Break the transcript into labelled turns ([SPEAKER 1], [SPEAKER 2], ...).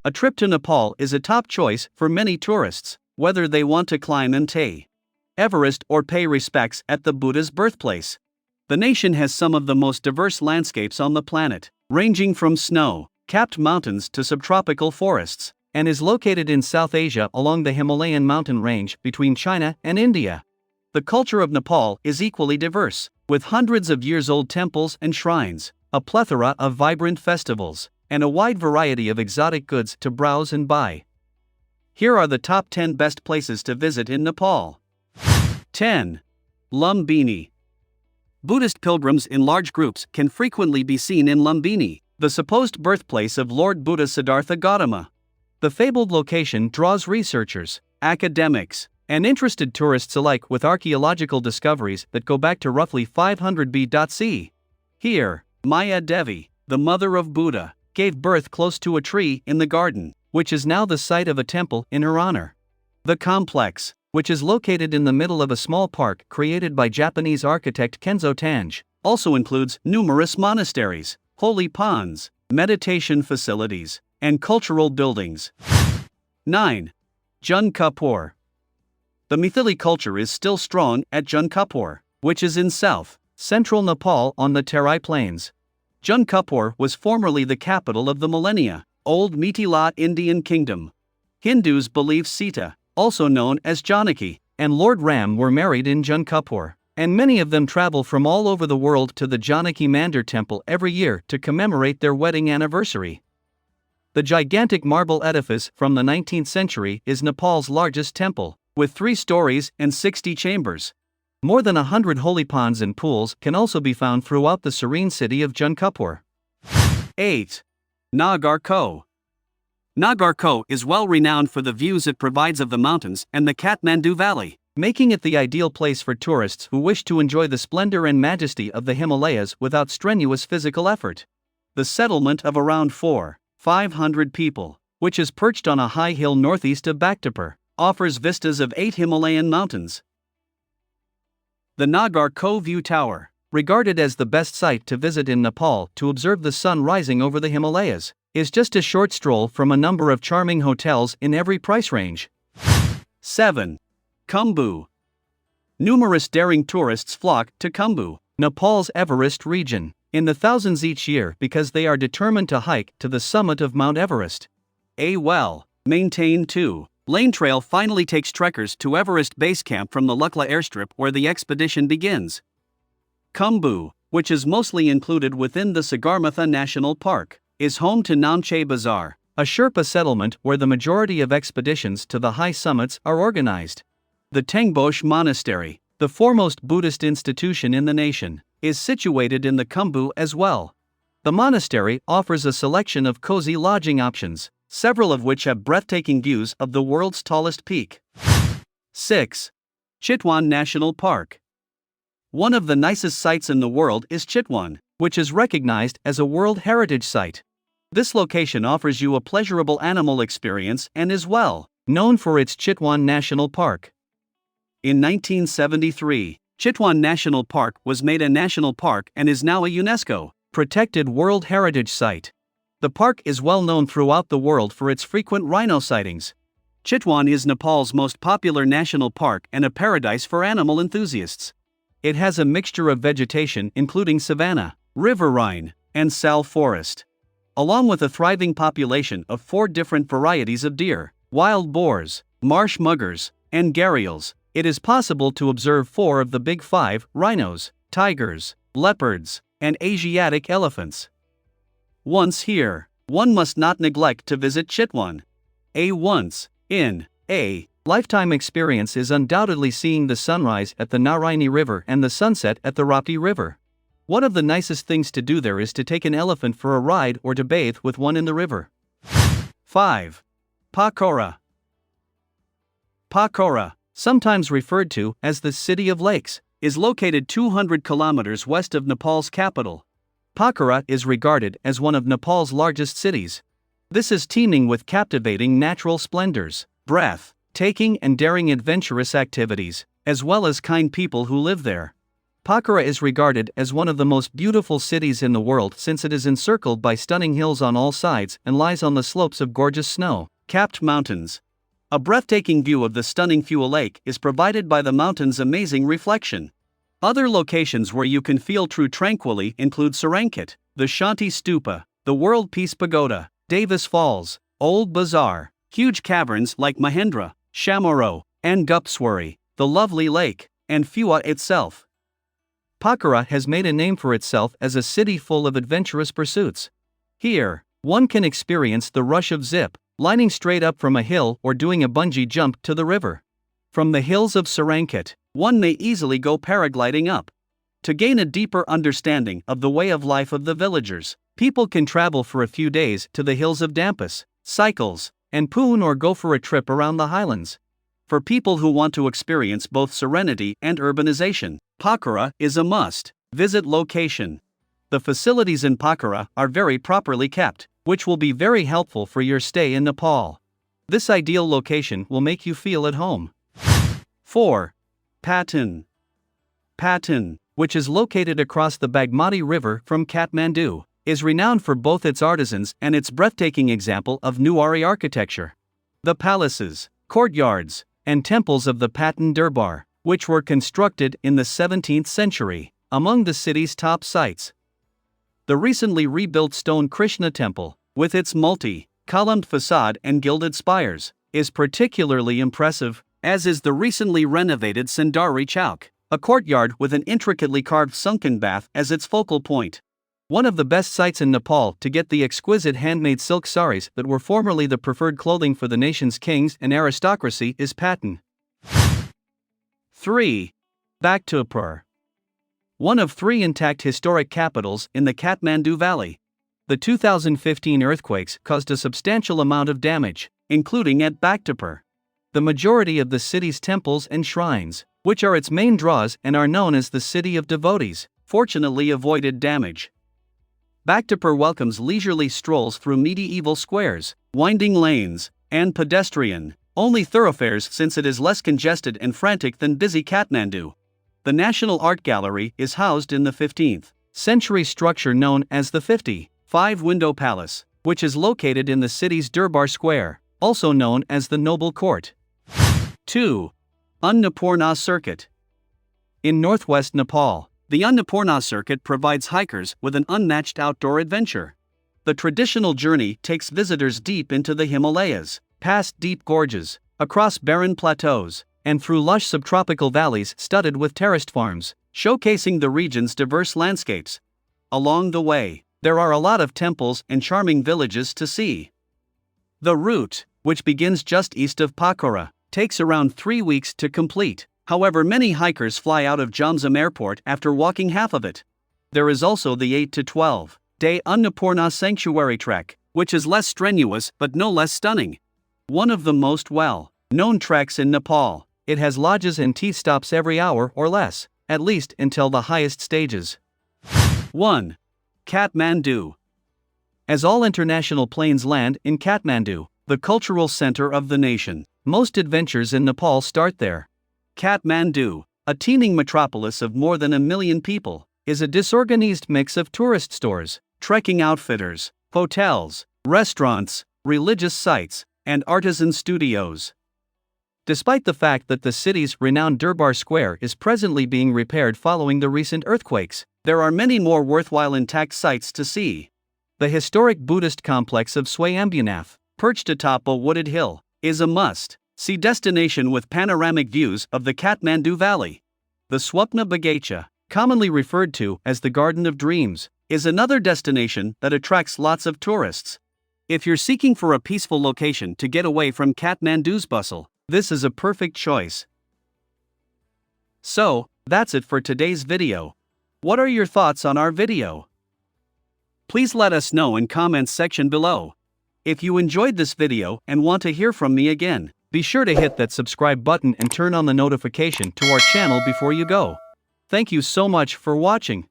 [SPEAKER 1] A trip to Nepal is a top choice for many tourists, whether they want to climb Mt. Everest or pay respects at the Buddha's birthplace. The nation has some of the most diverse landscapes on the planet, ranging from snow-capped mountains to subtropical forests, and is located in South Asia along the Himalayan mountain range between China and India. The culture of Nepal is equally diverse, with hundreds of years-old temples and shrines, a plethora of vibrant festivals, and a wide variety of exotic goods to browse and buy. Here are the top 10 best places to visit in Nepal. 10. Lumbini. Buddhist pilgrims in large groups can frequently be seen in Lumbini, the supposed birthplace of Lord Buddha Siddhartha Gautama. The fabled location draws researchers, academics, and interested tourists alike with archaeological discoveries that go back to roughly 500 BC. Here, Maya Devi, the mother of Buddha, gave birth close to a tree in the garden, which is now the site of a temple in her honor. The complex, which is located in the middle of a small park created by Japanese architect Kenzo Tange, also includes numerous monasteries, holy ponds, meditation facilities, and cultural buildings. 9. Jankapur. The Maithili culture is still strong at Jankapur, which is in central Nepal on the Terai Plains. Jankapur was formerly the capital of the millennia-old Mithila Indian kingdom. Hindus believe Sita, also known as Janaki, and Lord Ram were married in Jankapur, and many of them travel from all over the world to the Janaki Mandir temple every year to commemorate their wedding anniversary. The gigantic marble edifice from the 19th century is Nepal's largest temple, with 3 stories and 60 chambers. More than 100 holy ponds and pools can also be found throughout the serene city of Jankapur. 8. Nagarko. Nagarko is well renowned for the views it provides of the mountains and the Kathmandu Valley, making it the ideal place for tourists who wish to enjoy the splendor and majesty of the Himalayas without strenuous physical effort. The settlement of around 500 people, which is perched on a high hill northeast of Bhaktapur, offers vistas of 8 Himalayan mountains. The Nagarko View Tower, regarded as the best site to visit in Nepal to observe the sun rising over the Himalayas, is just a short stroll from a number of charming hotels in every price range. 7. Khumbu. Numerous daring tourists flock to Khumbu, Nepal's Everest region, in the thousands each year because they are determined to hike to the summit of Mount Everest. A well-maintained 2-lane trail finally takes trekkers to Everest Base Camp from the Lukla airstrip where the expedition begins. Khumbu, which is mostly included within the Sagarmatha National Park, is home to Namche Bazaar, a Sherpa settlement where the majority of expeditions to the high summits are organized. The Tengboche Monastery, the foremost Buddhist institution in the nation, is situated in the Khumbu as well. The monastery offers a selection of cozy lodging options, several of which have breathtaking views of the world's tallest peak. 6. Chitwan National Park. One of the nicest sites in the world is Chitwan, which is recognized as a World Heritage Site. This location offers you a pleasurable animal experience and is well known for its Chitwan National Park. In 1973, Chitwan National Park was made a national park and is now a UNESCO protected World Heritage Site. The park is well known throughout the world for its frequent rhino sightings. Chitwan is Nepal's most popular national park and a paradise for animal enthusiasts. It has a mixture of vegetation including savanna, riverine, and sal forest, along with a thriving population of 4 different varieties of deer, wild boars, marsh muggers, and gharials. It is possible to observe 4 of the big 5 rhinos, tigers, leopards, and Asiatic elephants. Once here, one must not neglect to visit Chitwan. A once-in-a-lifetime experience is undoubtedly seeing the sunrise at the Naraini River and the sunset at the Rapti River. One of the nicest things to do there is to take an elephant for a ride or to bathe with one in the river. 5. Pokhara. Pokhara, sometimes referred to as the City of Lakes, is located 200 kilometers west of Nepal's capital. Pokhara is regarded as one of Nepal's largest cities. This is teeming with captivating natural splendors, breathtaking and daring adventurous activities, as well as kind people who live there. Pokhara is regarded as one of the most beautiful cities in the world since it is encircled by stunning hills on all sides and lies on the slopes of gorgeous snow-capped mountains. A breathtaking view of the stunning Fuel Lake is provided by the mountain's amazing reflection. Other locations where you can feel true tranquility include Sarankhet, the Shanti Stupa, the World Peace Pagoda, Davis Falls, Old Bazaar, huge caverns like Mahendra, Shamoro, and Gupswari, the lovely lake, and Phewar itself. Pokhara has made a name for itself as a city full of adventurous pursuits. Here, one can experience the rush of zip, lining straight up from a hill or doing a bungee jump to the river. From the hills of Sarankhet, one may easily go paragliding up. To gain a deeper understanding of the way of life of the villagers, people can travel for a few days to the hills of Dampus, Cycles, and Poon or go for a trip around the highlands. For people who want to experience both serenity and urbanization, Pokhara is a must-visit location. The facilities in Pokhara are very properly kept, which will be very helpful for your stay in Nepal. This ideal location will make you feel at home. 4. Patan. Patan, which is located across the Bagmati River from Kathmandu, is renowned for both its artisans and its breathtaking example of Nuari architecture. The palaces, courtyards, and temples of the Patan Durbar, which were constructed in the 17th century, among the city's top sites. The recently rebuilt stone Krishna temple, with its multi-columned facade and gilded spires, is particularly impressive, as is the recently renovated Sundari Chowk, a courtyard with an intricately carved sunken bath as its focal point. One of the best sites in Nepal to get the exquisite handmade silk saris that were formerly the preferred clothing for the nation's kings and aristocracy is Patan. 3. Bhaktapur. One of 3 intact historic capitals in the Kathmandu Valley. The 2015 earthquakes caused a substantial amount of damage, including at Bhaktapur. The majority of the city's temples and shrines, which are its main draws and are known as the City of Devotees, fortunately avoided damage. Bhaktapur welcomes leisurely strolls through medieval squares, winding lanes, and pedestrian-only thoroughfares since it is less congested and frantic than busy Kathmandu. The National Art Gallery is housed in the 15th century structure known as the 55-window palace, which is located in the city's Durbar Square, also known as the Noble Court. 2. Annapurna Circuit. In northwest Nepal, the Annapurna Circuit provides hikers with an unmatched outdoor adventure. The traditional journey takes visitors deep into the Himalayas, past deep gorges, across barren plateaus, and through lush subtropical valleys studded with terraced farms, showcasing the region's diverse landscapes. Along the way, there are a lot of temples and charming villages to see. The route, which begins just east of Pokhara, takes around 3 weeks to complete. However, many hikers fly out of Jamzam Airport after walking half of it. There is also the 8 to 12-day Annapurna Sanctuary Trek, which is less strenuous but no less stunning. One of the most well-known treks in Nepal, it has lodges and tea stops every hour or less, at least until the highest stages. 1. Kathmandu. As all international planes land in Kathmandu, the cultural center of the nation, most adventures in Nepal start there. Kathmandu, a teeming metropolis of more than 1 million people, is a disorganized mix of tourist stores, trekking outfitters, hotels, restaurants, religious sites, and artisan studios. Despite the fact that the city's renowned Durbar Square is presently being repaired following the recent earthquakes, there are many more worthwhile intact sites to see. The historic Buddhist complex of Swayambhunath, perched atop a wooded hill, is a must-see destination with panoramic views of the Kathmandu Valley. The Swapna Bagacha, commonly referred to as the Garden of Dreams, is another destination that attracts lots of tourists. If you're seeking for a peaceful location to get away from Kathmandu's bustle, this is a perfect choice. So, that's it for today's video. What are your thoughts on our video? Please let us know in comments section below. If you enjoyed this video and want to hear from me again, be sure to hit that subscribe button and turn on the notification to our channel before you go. Thank you so much for watching.